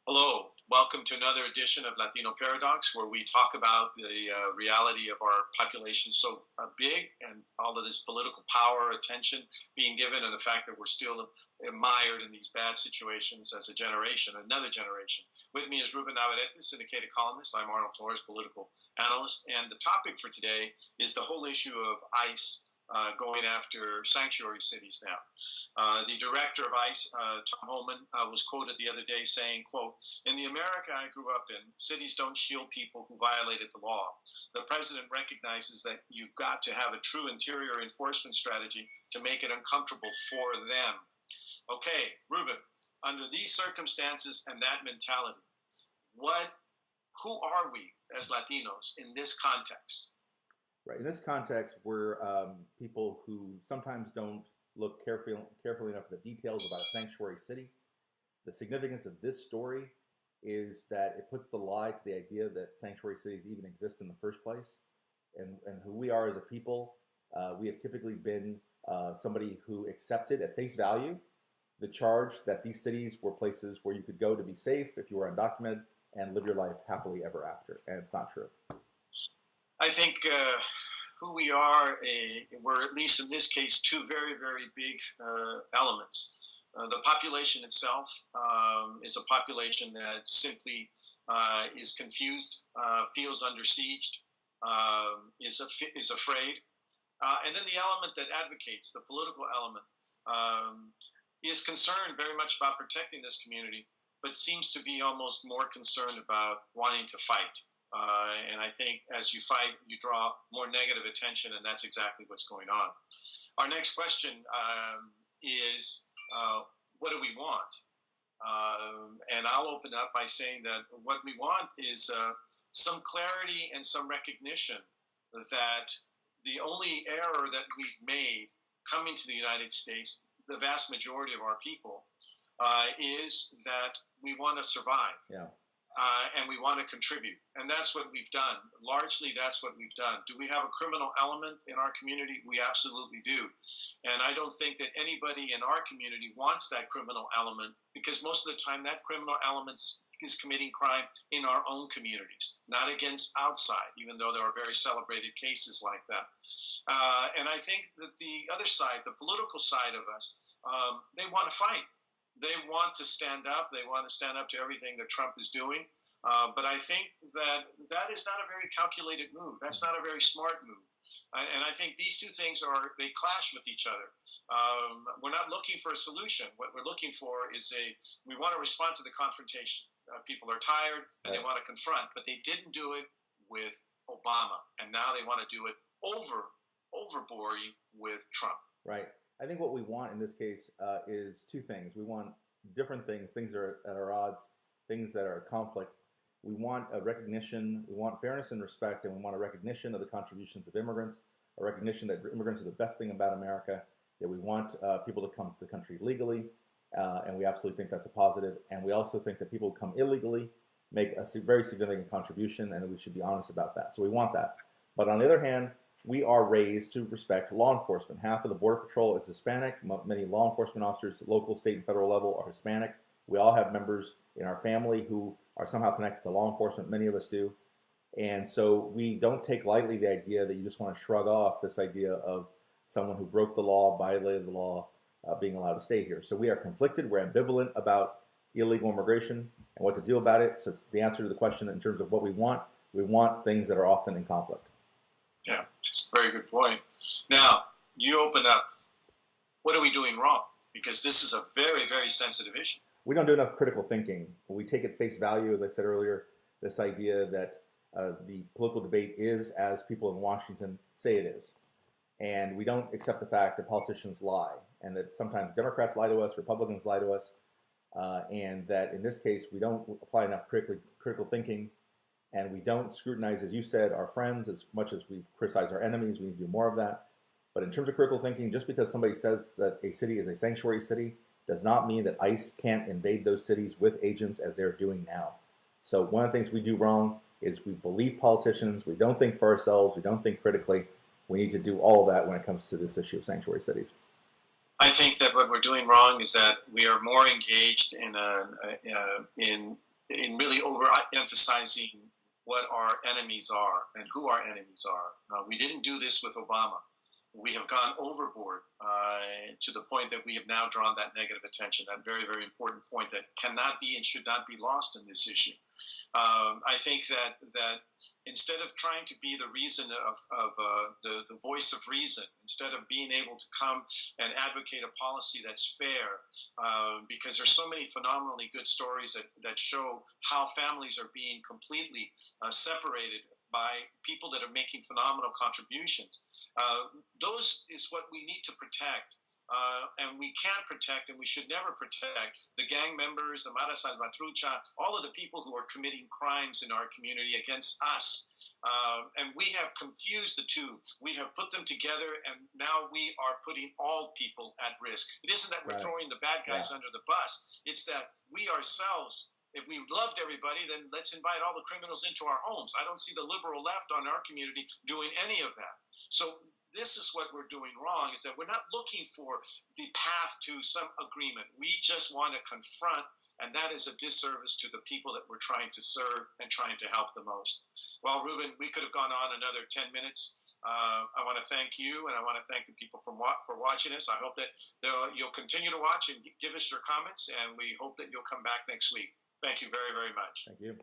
Hello, welcome to another edition of Latino Paradox, where we talk about the reality of our population so big and all of this political power, attention being given, and the fact that we're still mired in these bad situations as a generation, another generation. With me is Ruben, Navarrette, syndicated columnist. I'm Arnold, Torres, political analyst. And the topic for today is the whole issue of ICE going after sanctuary cities now. The director of ICE, Tom Homan, was quoted the other day saying, quote, "In the America I grew up in, cities don't shield people who violated the law. The president recognizes that you've got to have a true interior enforcement strategy to make it uncomfortable for them." Okay, Ruben, under these circumstances and that mentality, who are we as Latinos in this context? Right. In this context, we're people who sometimes don't look carefully enough at the details about a sanctuary city. The significance of this story is that it puts the lie to the idea that sanctuary cities even exist in the first place. And who we are as a people, we have typically been somebody who accepted at face value the charge that these cities were places where you could go to be safe if you were undocumented and live your life happily ever after. And it's not true. I think who we are, we're at least in this case two very, very big elements. The population itself is a population that simply is confused, feels under siege, is afraid. And then the element that advocates, the political element, is concerned very much about protecting this community, but seems to be almost more concerned about wanting to fight. And I think as you fight, you draw more negative attention, and that's exactly what's going on. Our next question is, what do we want? And I'll open up by saying that what we want is some clarity and some recognition that the only error that we've made coming to the United States, the vast majority of our people, is that we want to survive. Yeah. And we want to contribute. And that's what we've done. Largely, that's what we've done. Do we have a criminal element in our community? We absolutely do. And I don't think that anybody in our community wants that criminal element, because most of the time that criminal element is committing crime in our own communities, not against outside, even though there are very celebrated cases like that. And I think that the other side, the political side of us, they want to fight. They want to stand up. They want to stand up to everything that Trump is doing. But I think that is not a very calculated move. That's not a very smart move. And I think these two things they clash with each other. We're not looking for a solution. What we're looking for is we want to respond to the confrontation. People are tired and they want to confront, but they didn't do it with Obama. And now they want to do it overboard with Trump. Right. I think what we want in this case is two things. We want different things, things that are at our odds, things that are conflict. We want a recognition, we want fairness and respect, and we want a recognition of the contributions of immigrants, a recognition that immigrants are the best thing about America, that we want people to come to the country legally, and we absolutely think that's a positive. And we also think that people who come illegally make a very significant contribution, and we should be honest about that. So we want that. But on the other hand, we are raised to respect law enforcement. Half of the Border Patrol is Hispanic. Many law enforcement officers, local, state, and federal level, are Hispanic. We all have members in our family who are somehow connected to law enforcement. Many of us do. And so we don't take lightly the idea that you just want to shrug off this idea of someone who broke the law, violated the law, being allowed to stay here. So we are conflicted. We're ambivalent about illegal immigration and what to do about it. So the answer to the question in terms of what we want things that are often in conflict. Yeah, it's a very good point. Now, you open up, what are we doing wrong? Because this is a very, very sensitive issue. We don't do enough critical thinking. We take at face value, as I said earlier, this idea that the political debate is as people in Washington say it is. And we don't accept the fact that politicians lie, and that sometimes Democrats lie to us, Republicans lie to us, and that in this case, we don't apply enough critical thinking. And we don't scrutinize, as you said, our friends as much as we criticize our enemies. We need to do more of that. But in terms of critical thinking, just because somebody says that a city is a sanctuary city does not mean that ICE can't invade those cities with agents as they're doing now. So one of the things we do wrong is we believe politicians. We don't think for ourselves. We don't think critically. We need to do all of that when it comes to this issue of sanctuary cities. I think that what we're doing wrong is that we are more engaged in in really overemphasizing what our enemies are and who our enemies are. We didn't do this with Obama. We have gone overboard to the point that we have now drawn that negative attention, that very, very important point that cannot be and should not be lost in this issue. I think that instead of trying to be the reason of the voice of reason, instead of being able to come and advocate a policy that's fair, because there's so many phenomenally good stories that show how families are being completely separated by people that are making phenomenal contributions. Those is what we need to protect. And we can't protect, and we should never protect, the gang members, the Mara Salvatrucha, all of the people who are committing crimes in our community against us. And we have confused the two. We have put them together, and now we are putting all people at risk. It isn't that we're throwing the bad guys under the bus. It's that we ourselves, if we loved everybody, then let's invite all the criminals into our homes. I don't see the liberal left on our community doing any of that. So this is what we're doing wrong, is that we're not looking for the path to some agreement. We just want to confront, and that is a disservice to the people that we're trying to serve and trying to help the most. Well, Ruben, we could have gone on another 10 minutes. I want to thank you, and I want to thank the people for watching us. I hope that you'll continue to watch and give us your comments, and we hope that you'll come back next week. Thank you very, very much. Thank you.